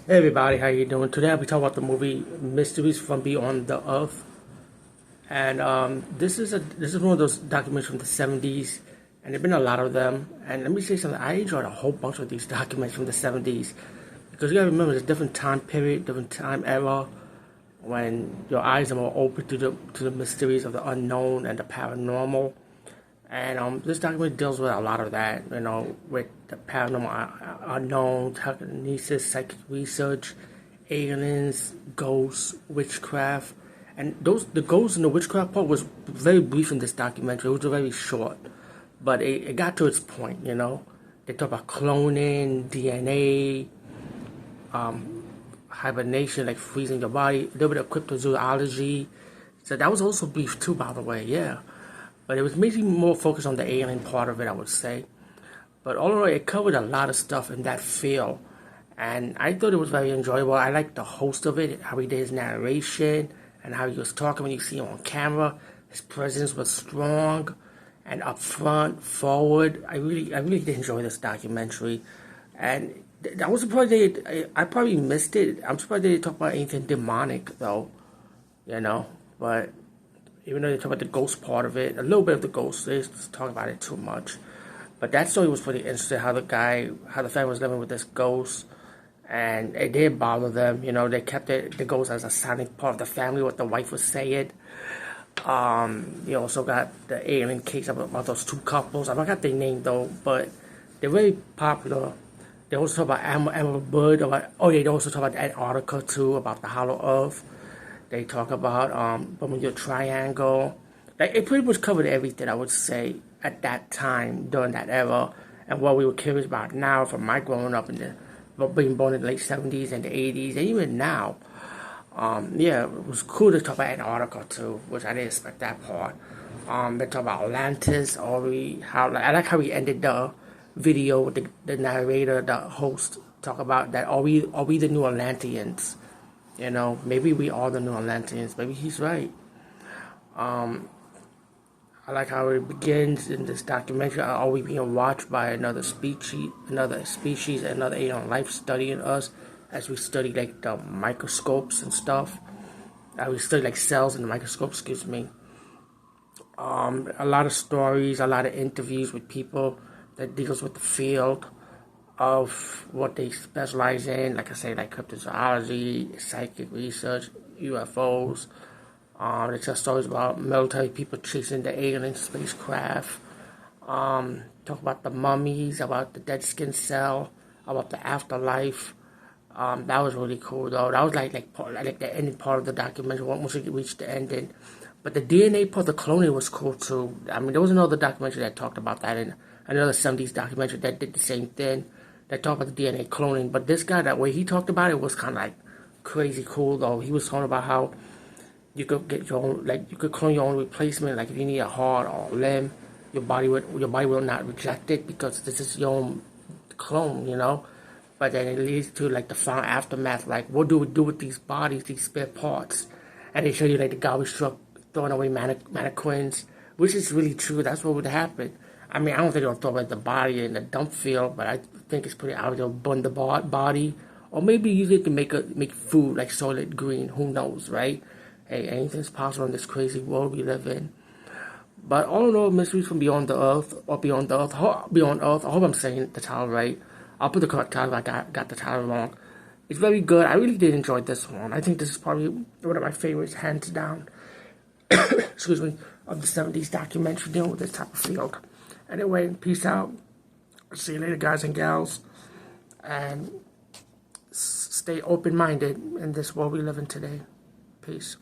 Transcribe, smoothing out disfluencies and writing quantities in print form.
Hey everybody, how you doing? Today I'll be talking about the movie Mysteries from Beyond the Earth, and this is one of those documentaries from the '70s, and there've been a lot of them. And let me say something: I enjoyed a whole bunch of these documentaries from the '70s because you gotta remember it's a different time period, different time era, when your eyes are more open to the mysteries of the unknown and the paranormal. And this document deals with a lot of that, with the paranormal unknown, telekinesis, psychic research, aliens, ghosts, witchcraft. And the ghosts and the witchcraft part was very brief in this documentary. It was very short, but it got to its point. They talk about cloning, DNA, hibernation, like freezing your body, a little bit of cryptozoology. So that was also brief too, by the way, yeah. But it was mainly more focused on the alien part of it, I would say. But all in all, it covered a lot of stuff in that field. And I thought it was very enjoyable. I liked the host of it, how he did his narration, and how he was talking when you see him on camera. His presence was strong and upfront, forward. I really did enjoy this documentary. And I was surprised I probably missed it. I'm surprised they didn't talk about anything demonic, though. But even though they talk about the ghost part of it, a little bit of the ghost, they just talk about it too much. But that story was pretty interesting, how the family was living with this ghost, and it did bother them. They kept the ghost as a silent part of the family, what the wife was saying. You also got the alien case about those two couples. I forgot their name though, but they're very popular. They also talk about Amber Bird. They also talk about Antarctica too, about the Hollow Earth. They talk about Bermuda Triangle. Like, it pretty much covered everything, I would say, at that time, during that era, and what we were curious about now from my growing up being born in the late 70s and the 80s, and even now. Yeah, it was cool to talk about Antarctica too, which I didn't expect that part. They talk about Atlantis, I like how he ended the video with the narrator, the host, talk about that. Are we the new Atlanteans? Maybe we are the new Atlanteans. Maybe he's right. I like how it begins in this documentary. Are we being watched by another species, another alien life studying us as we study like the microscopes and stuff? We study like cells in the microscope, excuse me. A lot of stories, a lot of interviews with people that deals with the field of what they specialize in, like I say, like cryptozoology, psychic research, UFOs. They tell stories about military people chasing the alien spacecraft. Talk about the mummies, about the dead skin cell, about the afterlife. That was really cool though. That was like the ending part of the documentary once we reached the ending. But the DNA part, the cloning was cool too. I mean, there was another documentary that talked about that, and another '70s documentary that did the same thing. That talked about the DNA cloning. But this guy, that way he talked about it was kind of like crazy cool though. He was talking about how you could get your own, like you could clone your own replacement. Like if you need a heart or a limb, your body will not reject it because this is your own clone. But then it leads to like the final aftermath. Like, what do we do with these bodies, these spare parts? And they show you like the garbage truck throwing away mannequins, which is really true. That's what would happen. I mean, I don't think they'll throw away the body in the dump field, but I think it's pretty obvious they'll burn the body, or maybe use it to make food like Soylent Green. Who knows, right? Hey, anything's possible in this crazy world we live in. But all in all, mysteries from beyond the earth, or beyond the earth, beyond earth. I hope I'm saying the title right. I'll put the correct title if I got the title wrong. It's very good. I really did enjoy this one. I think this is probably one of my favorites, hands down. Excuse me, of the '70s documentary dealing with this type of field. Anyway, peace out. See you later, guys and gals. And stay open-minded in this world we live in today. Peace.